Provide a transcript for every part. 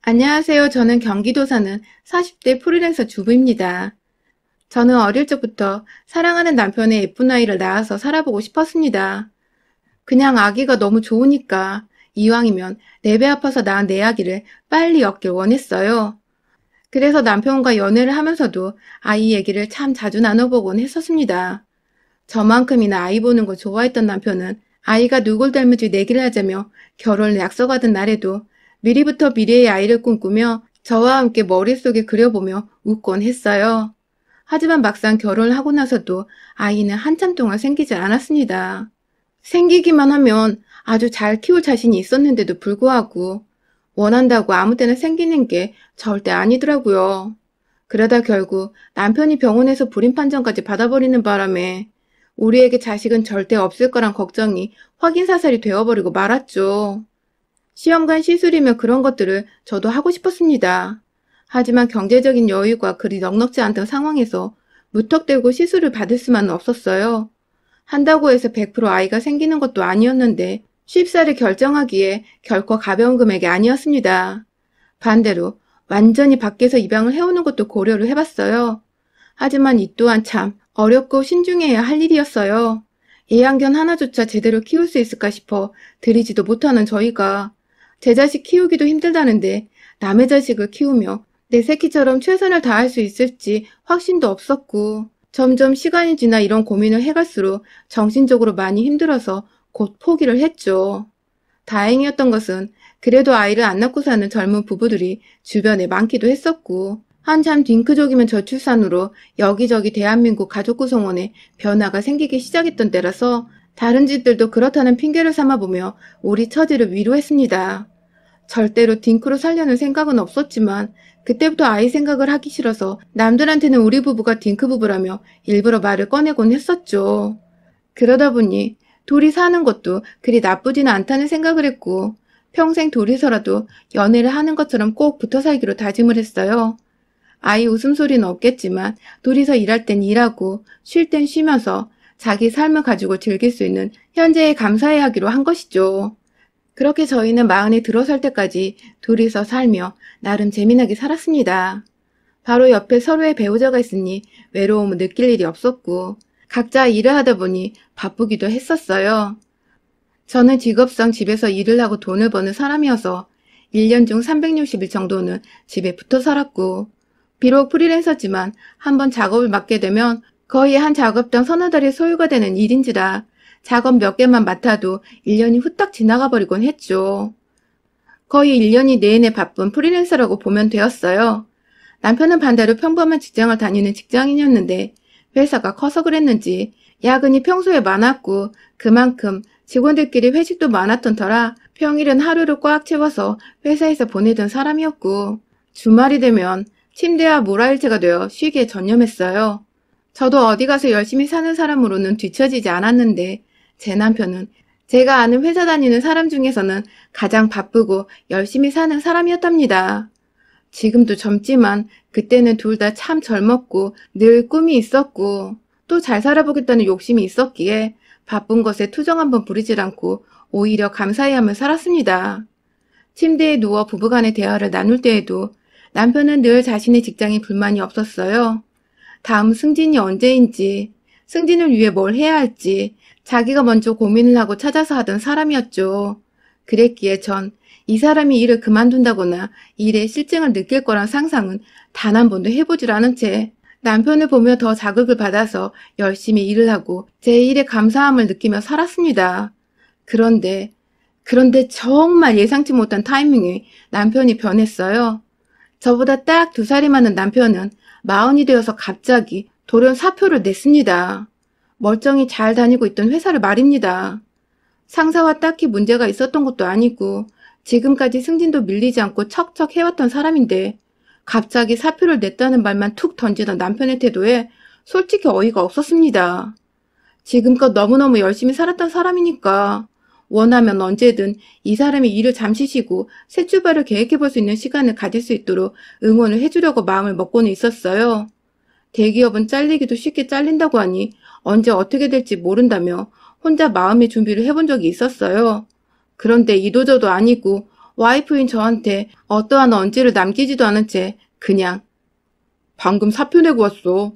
안녕하세요. 저는 경기도 사는 40대 프리랜서 주부입니다. 저는 어릴 적부터 사랑하는 남편의 예쁜 아이를 낳아서 살아보고 싶었습니다. 그냥 아기가 너무 좋으니까 이왕이면 내 배 아파서 낳은 내 아기를 빨리 얻길 원했어요. 그래서 남편과 연애를 하면서도 아이 얘기를 참 자주 나눠보곤 했었습니다. 저만큼이나 아이 보는 거 좋아했던 남편은 아이가 누굴 닮은지 내기를 하자며 결혼을 약속하던 날에도 미리부터 미래의 아이를 꿈꾸며 저와 함께 머릿속에 그려보며 웃곤 했어요. 하지만 막상 결혼을 하고 나서도 아이는 한참 동안 생기지 않았습니다. 생기기만 하면 아주 잘 키울 자신이 있었는데도 불구하고 원한다고 아무 때나 생기는 게 절대 아니더라고요. 그러다 결국 남편이 병원에서 불임 판정까지 받아버리는 바람에 우리에게 자식은 절대 없을 거란 걱정이 확인사살이 되어버리고 말았죠. 시험관 시술이며 그런 것들을 저도 하고 싶었습니다. 하지만 경제적인 여유가 그리 넉넉지 않던 상황에서 무턱대고 시술을 받을 수만은 없었어요. 한다고 해서 100% 아이가 생기는 것도 아니었는데 쉽사리 결정하기에 결코 가벼운 금액이 아니었습니다. 반대로 완전히 밖에서 입양을 해오는 것도 고려를 해봤어요. 하지만 이 또한 참 어렵고 신중해야 할 일이었어요. 애완견 하나조차 제대로 키울 수 있을까 싶어 들이지도 못하는 저희가 제 자식 키우기도 힘들다는데 남의 자식을 키우며 내 새끼처럼 최선을 다할 수 있을지 확신도 없었고 점점 시간이 지나 이런 고민을 해갈수록 정신적으로 많이 힘들어서 곧 포기를 했죠. 다행이었던 것은 그래도 아이를 안 낳고 사는 젊은 부부들이 주변에 많기도 했었고 한참 딩크족이면 저출산으로 여기저기 대한민국 가족 구성원에 변화가 생기기 시작했던 때라서 다른 집들도 그렇다는 핑계를 삼아보며 우리 처지를 위로했습니다. 절대로 딩크로 살려는 생각은 없었지만 그때부터 아이 생각을 하기 싫어서 남들한테는 우리 부부가 딩크 부부라며 일부러 말을 꺼내곤 했었죠. 그러다 보니 둘이 사는 것도 그리 나쁘지는 않다는 생각을 했고 평생 둘이서라도 연애를 하는 것처럼 꼭 붙어 살기로 다짐을 했어요. 아이 웃음소리는 없겠지만 둘이서 일할 땐 일하고 쉴 땐 쉬면서 자기 삶을 가지고 즐길 수 있는 현재에 감사해야 하기로 한 것이죠. 그렇게 저희는 마흔에 들어설 때까지 둘이서 살며 나름 재미나게 살았습니다. 바로 옆에 서로의 배우자가 있으니 외로움을 느낄 일이 없었고 각자 일을 하다 보니 바쁘기도 했었어요. 저는 직업상 집에서 일을 하고 돈을 버는 사람이어서 1년 중 360일 정도는 집에 붙어 살았고 비록 프리랜서지만 한번 작업을 맡게 되면 거의 한 작업당 서너 달이 소요가 되는 일인지라 작업 몇 개만 맡아도 1년이 후딱 지나가 버리곤 했죠. 거의 1년이 내내 바쁜 프리랜서라고 보면 되었어요. 남편은 반대로 평범한 직장을 다니는 직장인이었는데 회사가 커서 그랬는지 야근이 평소에 많았고 그만큼 직원들끼리 회식도 많았던 터라 평일은 하루를 꽉 채워서 회사에서 보내던 사람이었고 주말이 되면 침대와 모라일체가 되어 쉬기에 전념했어요. 저도 어디 가서 열심히 사는 사람으로는 뒤처지지 않았는데 제 남편은 제가 아는 회사 다니는 사람 중에서는 가장 바쁘고 열심히 사는 사람이었답니다. 지금도 젊지만 그때는 둘 다 참 젊었고 늘 꿈이 있었고 또 잘 살아보겠다는 욕심이 있었기에 바쁜 것에 투정 한번 부리질 않고 오히려 감사해 하며 살았습니다. 침대에 누워 부부간의 대화를 나눌 때에도 남편은 늘 자신의 직장에 불만이 없었어요. 다음 승진이 언제인지, 승진을 위해 뭘 해야 할지 자기가 먼저 고민을 하고 찾아서 하던 사람이었죠. 그랬기에 전 이 사람이 일을 그만둔다거나 일에 실증을 느낄 거란 상상은 단 한 번도 해보질 않은 채 남편을 보며 더 자극을 받아서 열심히 일을 하고 제 일에 감사함을 느끼며 살았습니다. 그런데 정말 예상치 못한 타이밍에 남편이 변했어요. 저보다 딱 2살이 많은 남편은 40이 되어서 갑자기 돌연 사표를 냈습니다. 멀쩡히 잘 다니고 있던 회사를 말입니다. 상사와 딱히 문제가 있었던 것도 아니고 지금까지 승진도 밀리지 않고 척척 해왔던 사람인데 갑자기 사표를 냈다는 말만 툭 던지던 남편의 태도에 솔직히 어이가 없었습니다. 지금껏 너무너무 열심히 살았던 사람이니까 원하면 언제든 이 사람이 일을 잠시 쉬고 새 출발을 계획해볼 수 있는 시간을 가질 수 있도록 응원을 해주려고 마음을 먹고는 있었어요. 대기업은 잘리기도 쉽게 잘린다고 하니 언제 어떻게 될지 모른다며 혼자 마음의 준비를 해본 적이 있었어요. 그런데 이도저도 아니고 와이프인 저한테 어떠한 언지를 남기지도 않은 채 그냥 방금 사표 내고 왔어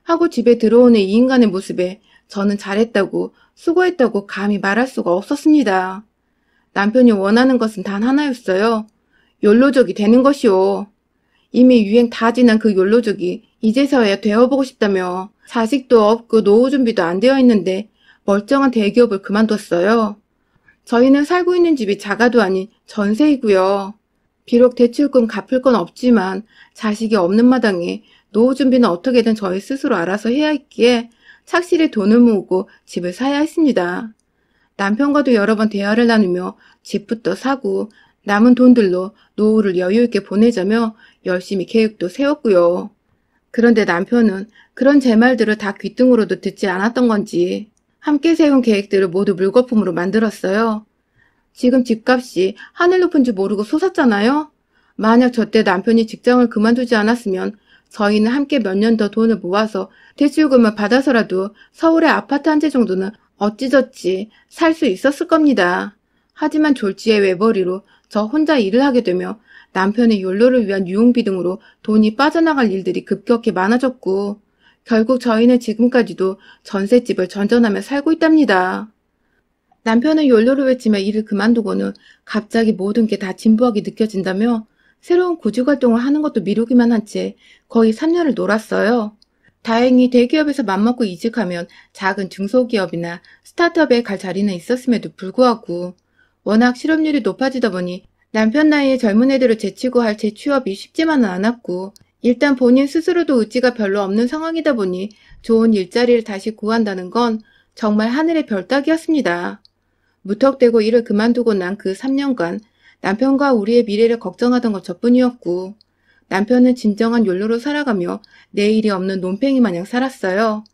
하고 집에 들어오는 이 인간의 모습에 저는 잘했다고 수고했다고 감히 말할 수가 없었습니다. 남편이 원하는 것은 단 하나였어요. 욜로족이 되는 것이오. 이미 유행 다 지난 그 욜로족이 이제서야 되어보고 싶다며 자식도 없고 노후 준비도 안 되어 있는데 멀쩡한 대기업을 그만뒀어요. 저희는 살고 있는 집이 자가도 아닌 전세이고요. 비록 대출금 갚을 건 없지만 자식이 없는 마당에 노후 준비는 어떻게든 저희 스스로 알아서 해야 했기에 착실히 돈을 모으고 집을 사야 했습니다. 남편과도 여러 번 대화를 나누며 집부터 사고 남은 돈들로 노후를 여유 있게 보내자며 열심히 계획도 세웠고요. 그런데 남편은 그런 제 말들을 다 귀등으로도 듣지 않았던 건지 함께 세운 계획들을 모두 물거품으로 만들었어요. 지금 집값이 하늘 높은 줄 모르고 솟았잖아요. 만약 저때 남편이 직장을 그만두지 않았으면 저희는 함께 몇 년 더 돈을 모아서 대출금을 받아서라도 서울의 아파트 한 채 정도는 어찌저찌 살 수 있었을 겁니다. 하지만 졸지의 외벌이로 저 혼자 일을 하게 되며 남편의 연로를 위한 유흥비 등으로 돈이 빠져나갈 일들이 급격히 많아졌고 결국 저희는 지금까지도 전셋집을 전전하며 살고 있답니다. 남편은 연로를 외치며 일을 그만두고는 갑자기 모든 게 다 진부하게 느껴진다며 새로운 구직활동을 하는 것도 미루기만 한 채 거의 3년을 놀았어요. 다행히 대기업에서 맘먹고 이직하면 작은 중소기업이나 스타트업에 갈 자리는 있었음에도 불구하고 워낙 실업률이 높아지다 보니 남편 나이에 젊은 애들을 제치고 할 재취업이 쉽지만은 않았고 일단 본인 스스로도 의지가 별로 없는 상황이다 보니 좋은 일자리를 다시 구한다는 건 정말 하늘의 별 따기였습니다. 무턱대고 일을 그만두고 난 그 3년간 남편과 우리의 미래를 걱정하던 것 저뿐이었고 남편은 진정한 욜로로 살아가며 내일이 없는 논팽이 마냥 살았어요.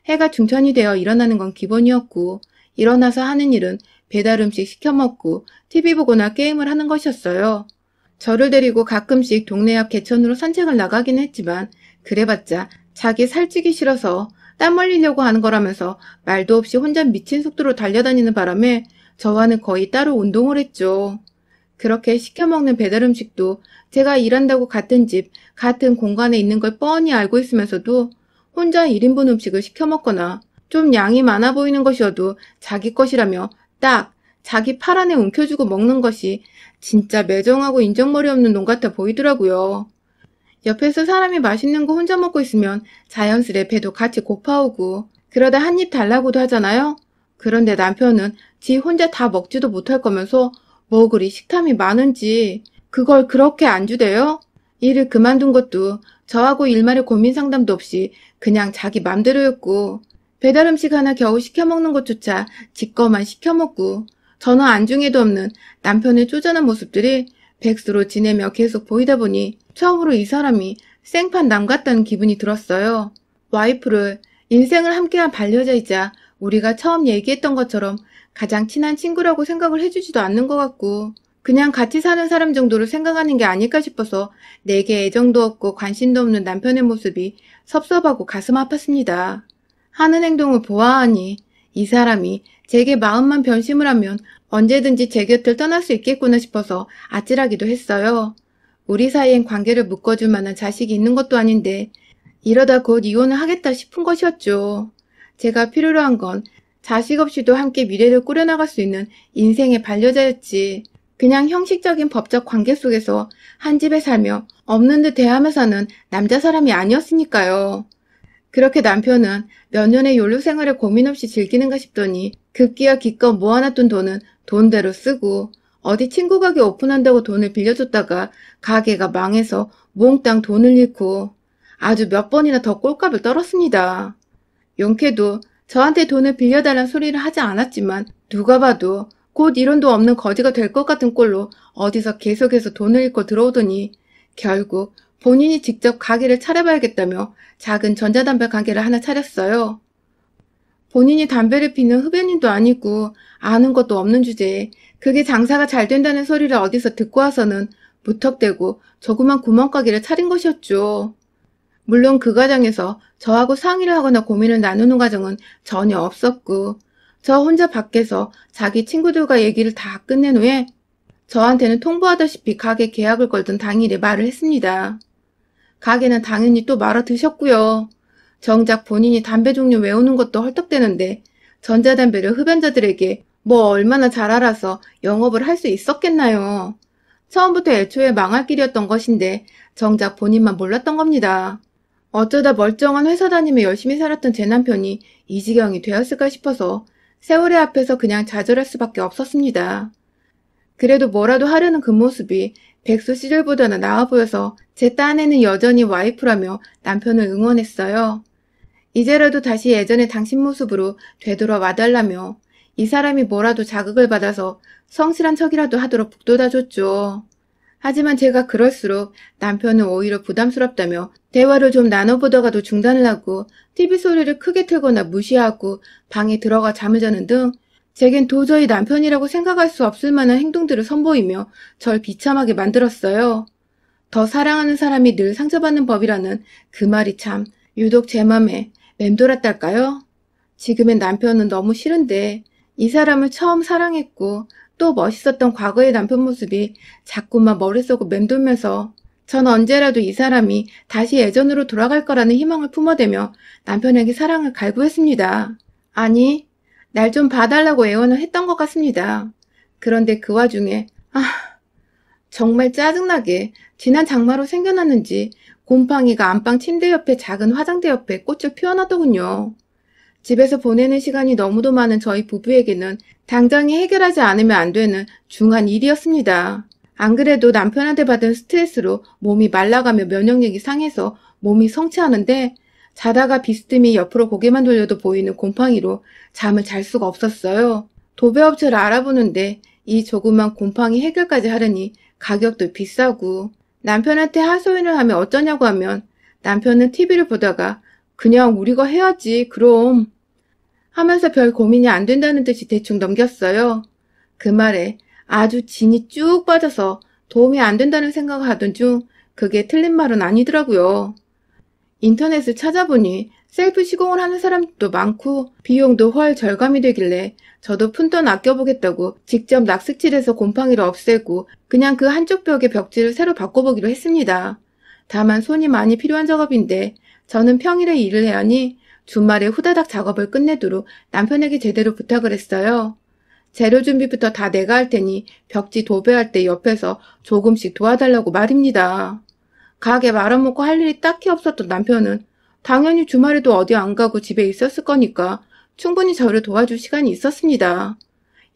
해가 중천이 되어 일어나는 건 기본이었고 일어나서 하는 일은 배달 음식 시켜 먹고 TV 보거나 게임을 하는 것이었어요. 저를 데리고 가끔씩 동네 앞 개천으로 산책을 나가긴 했지만 그래봤자 자기 살찌기 싫어서 땀 흘리려고 하는 거라면서 말도 없이 혼자 미친 속도로 달려다니는 바람에 저와는 거의 따로 운동을 했죠. 그렇게 시켜먹는 배달 음식도 제가 일한다고 같은 집, 같은 공간에 있는 걸 뻔히 알고 있으면서도 혼자 1인분 음식을 시켜 먹거나 좀 양이 많아 보이는 것이어도 자기 것이라며 딱 자기 팔 안에 움켜쥐고 먹는 것이 진짜 매정하고 인정머리 없는 놈 같아 보이더라고요. 옆에서 사람이 맛있는 거 혼자 먹고 있으면 자연스레 배도 같이 고파오고 그러다 한 입 달라고도 하잖아요. 그런데 남편은 지 혼자 다 먹지도 못할 거면서 뭐 그리 식탐이 많은지 그걸 그렇게 안 주대요? 일을 그만둔 것도 저하고 일말의 고민 상담도 없이 그냥 자기 맘대로였고 배달 음식 하나 겨우 시켜 먹는 것조차 지 거만 시켜 먹고 저는 안중에도 없는 남편의 쪼잔한 모습들이 백수로 지내며 계속 보이다 보니 처음으로 이 사람이 생판 남 같다는 기분이 들었어요. 와이프를 인생을 함께한 반려자이자 우리가 처음 얘기했던 것처럼 가장 친한 친구라고 생각을 해주지도 않는 것 같고 그냥 같이 사는 사람 정도로 생각하는 게 아닐까 싶어서 내게 애정도 없고 관심도 없는 남편의 모습이 섭섭하고 가슴 아팠습니다. 하는 행동을 보아하니 이 사람이 제게 마음만 변심을 하면 언제든지 제 곁을 떠날 수 있겠구나 싶어서 아찔하기도 했어요. 우리 사이엔 관계를 묶어줄 만한 자식이 있는 것도 아닌데 이러다 곧 이혼을 하겠다 싶은 것이었죠. 제가 필요로 한 건 자식 없이도 함께 미래를 꾸려나갈 수 있는 인생의 반려자였지. 그냥 형식적인 법적 관계 속에서 한 집에 살며 없는 듯 대하며 사는 남자 사람이 아니었으니까요. 그렇게 남편은 몇 년의 욜로 생활을 고민 없이 즐기는가 싶더니 급기야 기껏 모아놨던 돈은 돈대로 쓰고 어디 친구 가게 오픈한다고 돈을 빌려줬다가 가게가 망해서 몽땅 돈을 잃고 아주 몇 번이나 더 꼴값을 떨었습니다. 용케도 저한테 돈을 빌려달란 소리를 하지 않았지만 누가 봐도 곧 이론도 없는 거지가 될 것 같은 꼴로 어디서 계속해서 돈을 잃고 들어오더니 결국 본인이 직접 가게를 차려봐야겠다며 작은 전자담배 가게를 하나 차렸어요. 본인이 담배를 피는 흡연인도 아니고 아는 것도 없는 주제에 그게 장사가 잘 된다는 소리를 어디서 듣고 와서는 무턱대고 조그만 구멍가게를 차린 것이었죠. 물론 그 과정에서 저하고 상의를 하거나 고민을 나누는 과정은 전혀 없었고 저 혼자 밖에서 자기 친구들과 얘기를 다 끝낸 후에 저한테는 통보하다시피 가게 계약을 걸던 당일에 말을 했습니다. 가게는 당연히 또 말아 드셨고요. 정작 본인이 담배 종류 외우는 것도 헐떡대는데 전자담배를 흡연자들에게 뭐 얼마나 잘 알아서 영업을 할 수 있었겠나요. 처음부터 애초에 망할 길이었던 것인데 정작 본인만 몰랐던 겁니다. 어쩌다 멀쩡한 회사 다니며 열심히 살았던 제 남편이 이 지경이 되었을까 싶어서 세월의 앞에서 그냥 좌절할 수밖에 없었습니다. 그래도 뭐라도 하려는 그 모습이 백수 시절보다는 나아 보여서 제 딴에는 여전히 와이프라며 남편을 응원했어요. 이제라도 다시 예전의 당신 모습으로 되돌아와달라며 이 사람이 뭐라도 자극을 받아서 성실한 척이라도 하도록 북돋아줬죠. 하지만 제가 그럴수록 남편은 오히려 부담스럽다며 대화를 좀 나눠보다가도 중단을 하고 TV 소리를 크게 틀거나 무시하고 방에 들어가 잠을 자는 등 제겐 도저히 남편이라고 생각할 수 없을 만한 행동들을 선보이며 절 비참하게 만들었어요. 더 사랑하는 사람이 늘 상처받는 법이라는 그 말이 참 유독 제 맘에 맴돌았달까요? 지금의 남편은 너무 싫은데 이 사람을 처음 사랑했고 또 멋있었던 과거의 남편 모습이 자꾸만 머릿속을 맴돌면서 전 언제라도 이 사람이 다시 예전으로 돌아갈 거라는 희망을 품어대며 남편에게 사랑을 갈구했습니다. 아니, 날 좀 봐달라고 애원을 했던 것 같습니다. 그런데 그 와중에 정말 짜증나게 지난 장마로 생겨났는지 곰팡이가 안방 침대 옆에 작은 화장대 옆에 꽃을 피워놨더군요. 집에서 보내는 시간이 너무도 많은 저희 부부에게는 당장에 해결하지 않으면 안 되는 중한 일이었습니다. 안 그래도 남편한테 받은 스트레스로 몸이 말라가며 면역력이 상해서 몸이 성취하는데 자다가 비스듬히 옆으로 고개만 돌려도 보이는 곰팡이로 잠을 잘 수가 없었어요. 도배업체를 알아보는데 이 조그만 곰팡이 해결까지 하려니 가격도 비싸고 남편한테 하소연을 하면 어쩌냐고 하면 남편은 TV를 보다가 그냥 우리가 해야지 그럼 하면서 별 고민이 안 된다는 듯이 대충 넘겼어요. 그 말에 아주 진이 쭉 빠져서 도움이 안 된다는 생각을 하던 중 그게 틀린 말은 아니더라고요. 인터넷을 찾아보니 셀프 시공을 하는 사람도 많고 비용도 훨 절감이 되길래 저도 푼돈 아껴보겠다고 직접 낙색칠해서 곰팡이를 없애고 그냥 그 한쪽 벽의 벽지를 새로 바꿔보기로 했습니다. 다만 손이 많이 필요한 작업인데 저는 평일에 일을 해야 하니 주말에 후다닥 작업을 끝내도록 남편에게 제대로 부탁을 했어요. 재료 준비부터 다 내가 할 테니 벽지 도배할 때 옆에서 조금씩 도와달라고 말입니다. 가게 말아먹고 할 일이 딱히 없었던 남편은 당연히 주말에도 어디 안 가고 집에 있었을 거니까 충분히 저를 도와줄 시간이 있었습니다.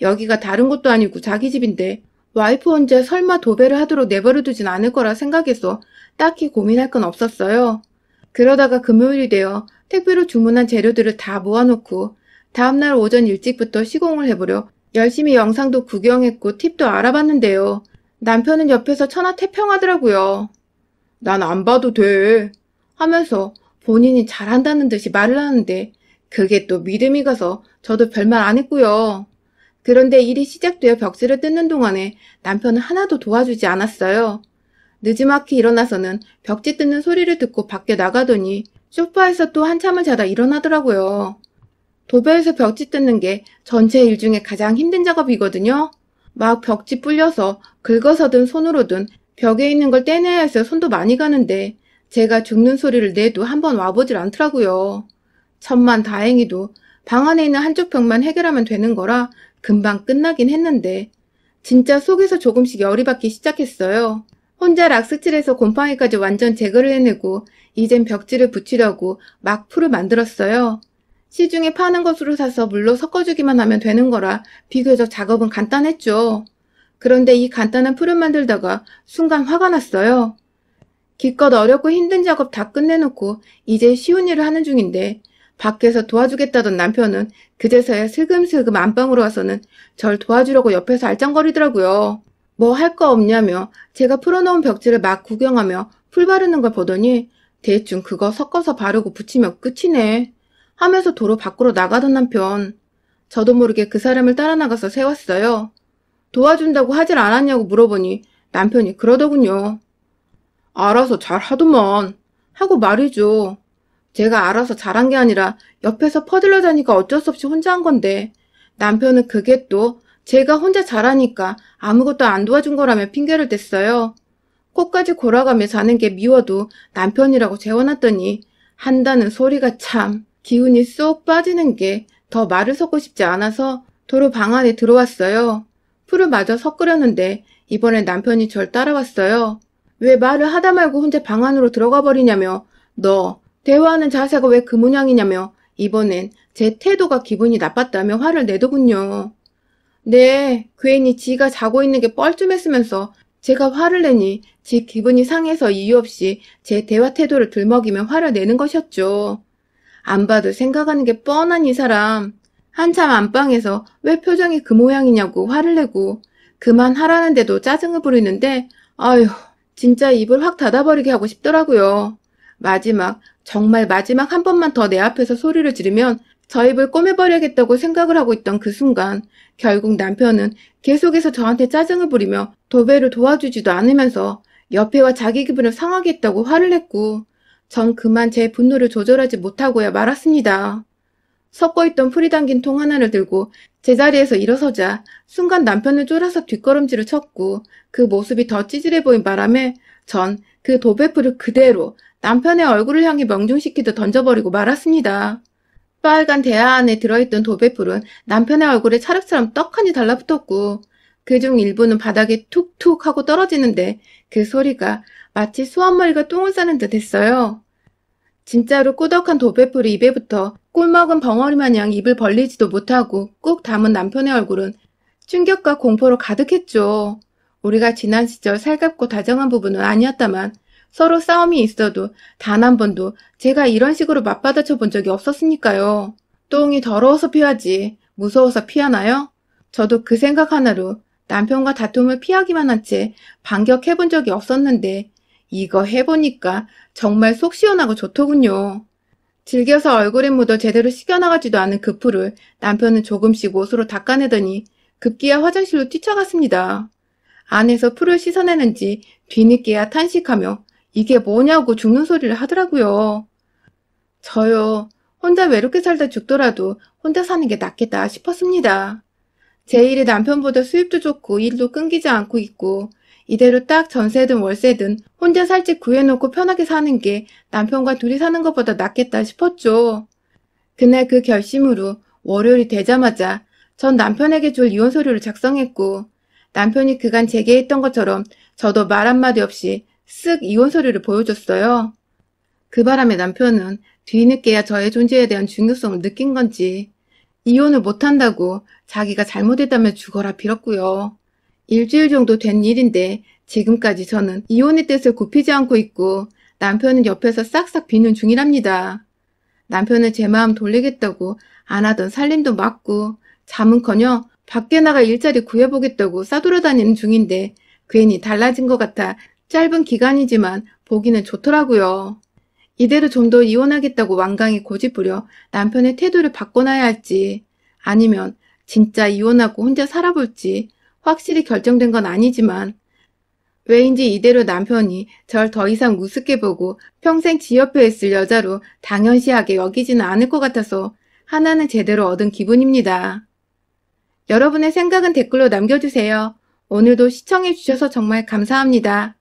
여기가 다른 곳도 아니고 자기 집인데 와이프 혼자 설마 도배를 하도록 내버려두진 않을 거라 생각해서 딱히 고민할 건 없었어요. 그러다가 금요일이 되어 택배로 주문한 재료들을 다 모아놓고 다음날 오전 일찍부터 시공을 해보려 열심히 영상도 구경했고 팁도 알아봤는데요. 남편은 옆에서 천하태평하더라고요. 난 안 봐도 돼 하면서 본인이 잘한다는 듯이 말을 하는데 그게 또 믿음이 가서 저도 별말 안 했고요. 그런데 일이 시작되어 벽지를 뜯는 동안에 남편은 하나도 도와주지 않았어요. 느지막이 일어나서는 벽지 뜯는 소리를 듣고 밖에 나가더니 소파에서 또 한참을 자다 일어나더라고요. 도배에서 벽지 뜯는 게 전체 일 중에 가장 힘든 작업이거든요. 막 벽지 불려서 긁어서든 손으로든 벽에 있는 걸 떼내야 해서 손도 많이 가는데 제가 죽는 소리를 내도 한번 와보질 않더라고요. 천만 다행히도 방 안에 있는 한쪽 벽만 해결하면 되는 거라 금방 끝나긴 했는데 진짜 속에서 조금씩 열이 받기 시작했어요. 혼자 락스칠해서 곰팡이까지 완전 제거를 해내고 이젠 벽지를 붙이려고 막 풀을 만들었어요. 시중에 파는 것으로 사서 물로 섞어주기만 하면 되는 거라 비교적 작업은 간단했죠. 그런데 이 간단한 풀을 만들다가 순간 화가 났어요. 기껏 어렵고 힘든 작업 다 끝내놓고 이제 쉬운 일을 하는 중인데 밖에서 도와주겠다던 남편은 그제서야 슬금슬금 안방으로 와서는 절 도와주려고 옆에서 알짱거리더라고요. 뭐 할 거 없냐며 제가 풀어놓은 벽지를 막 구경하며 풀 바르는 걸 보더니 대충 그거 섞어서 바르고 붙이면 끝이네 하면서 도로 밖으로 나가던 남편. 저도 모르게 그 사람을 따라 나가서 세웠어요. 도와준다고 하질 않았냐고 물어보니 남편이 그러더군요. 알아서 잘 하더만 하고 말이죠. 제가 알아서 잘한 게 아니라 옆에서 퍼들러 자니까 어쩔 수 없이 혼자 한 건데 남편은 그게 또 제가 혼자 잘하니까 아무것도 안 도와준 거라며 핑계를 댔어요. 코까지 골아가며 자는 게 미워도 남편이라고 재워놨더니 한다는 소리가 참 기운이 쏙 빠지는 게 더 말을 섞고 싶지 않아서 도로 방 안에 들어왔어요. 풀을 마저 섞으려는데 이번엔 남편이 절 따라왔어요. 왜 말을 하다 말고 혼자 방 안으로 들어가 버리냐며 너 대화하는 자세가 왜 그 모양이냐며 이번엔 제 태도가 기분이 나빴다며 화를 내더군요. 네, 괜히 지가 자고 있는 게 뻘쭘했으면서 제가 화를 내니 지 기분이 상해서 이유 없이 제 대화 태도를 들먹이며 화를 내는 것이었죠. 안 봐도 생각하는 게 뻔한 이 사람. 한참 안방에서 왜 표정이 그 모양이냐고 화를 내고 그만하라는데도 짜증을 부리는데 아휴 진짜 입을 확 닫아버리게 하고 싶더라고요. 정말 마지막 한 번만 더 내 앞에서 소리를 지르면 저 입을 꼬매버려야겠다고 생각을 하고 있던 그 순간 결국 남편은 계속해서 저한테 짜증을 부리며 도배를 도와주지도 않으면서 옆에 와 자기 기분을 상하게 했다고 화를 냈고 전 그만 제 분노를 조절하지 못하고야 말았습니다. 섞어 있던 풀이 담긴 통 하나를 들고 제자리에서 일어서자 순간 남편을 쫄아서 뒷걸음질을 쳤고 그 모습이 더 찌질해 보인 바람에 전 그 도배풀을 그대로 남편의 얼굴을 향해 명중시키듯 던져버리고 말았습니다. 빨간 대야 안에 들어있던 도배풀은 남편의 얼굴에 찰흙처럼 떡하니 달라붙었고 그중 일부는 바닥에 툭툭 하고 떨어지는데 그 소리가 마치 소 한 마리가 똥을 싸는 듯 했어요. 진짜로 꾸덕한 도배풀이 입에 붙어 꿀먹은 벙어리 마냥 입을 벌리지도 못하고 꾹 담은 남편의 얼굴은 충격과 공포로 가득했죠. 우리가 지난 시절 살갑고 다정한 부분은 아니었다만 서로 싸움이 있어도 단 한 번도 제가 이런 식으로 맞받아쳐 본 적이 없었으니까요. 똥이 더러워서 피하지 무서워서 피하나요? 저도 그 생각 하나로 남편과 다툼을 피하기만 한 채 반격해본 적이 없었는데 이거 해보니까 정말 속 시원하고 좋더군요. 즐겨서 얼굴에 묻어 제대로 씻겨나가지도 않은 그 풀을 남편은 조금씩 옷으로 닦아내더니 급기야 화장실로 뛰쳐갔습니다. 안에서 풀을 씻어내는지 뒤늦게야 탄식하며 이게 뭐냐고 죽는 소리를 하더라고요. 저요, 혼자 외롭게 살다 죽더라도 혼자 사는 게 낫겠다 싶었습니다. 제 일이 남편보다 수입도 좋고 일도 끊기지 않고 있고 이대로 딱 전세든 월세든 혼자 살 집 구해놓고 편하게 사는 게 남편과 둘이 사는 것보다 낫겠다 싶었죠. 그날 그 결심으로 월요일이 되자마자 전 남편에게 줄 이혼 서류를 작성했고 남편이 그간 제게 했던 것처럼 저도 말 한마디 없이 쓱 이혼 서류를 보여줬어요. 그 바람에 남편은 뒤늦게야 저의 존재에 대한 중요성을 느낀 건지 이혼을 못한다고 자기가 잘못했다며 죽어라 빌었고요. 일주일 정도 된 일인데 지금까지 저는 이혼의 뜻을 굽히지 않고 있고 남편은 옆에서 싹싹 비는 중이랍니다. 남편은 제 마음 돌리겠다고 안 하던 살림도 막고 잠은커녕 밖에 나가 일자리 구해보겠다고 싸돌아다니는 중인데 괜히 달라진 것 같아 짧은 기간이지만 보기는 좋더라고요. 이대로 좀 더 이혼하겠다고 완강히 고집부려 남편의 태도를 바꿔놔야 할지 아니면 진짜 이혼하고 혼자 살아볼지 확실히 결정된 건 아니지만 왜인지 이대로 남편이 절 더 이상 우습게 보고 평생 지 옆에 있을 여자로 당연시하게 여기지는 않을 것 같아서 하나는 제대로 얻은 기분입니다. 여러분의 생각은 댓글로 남겨주세요. 오늘도 시청해주셔서 정말 감사합니다.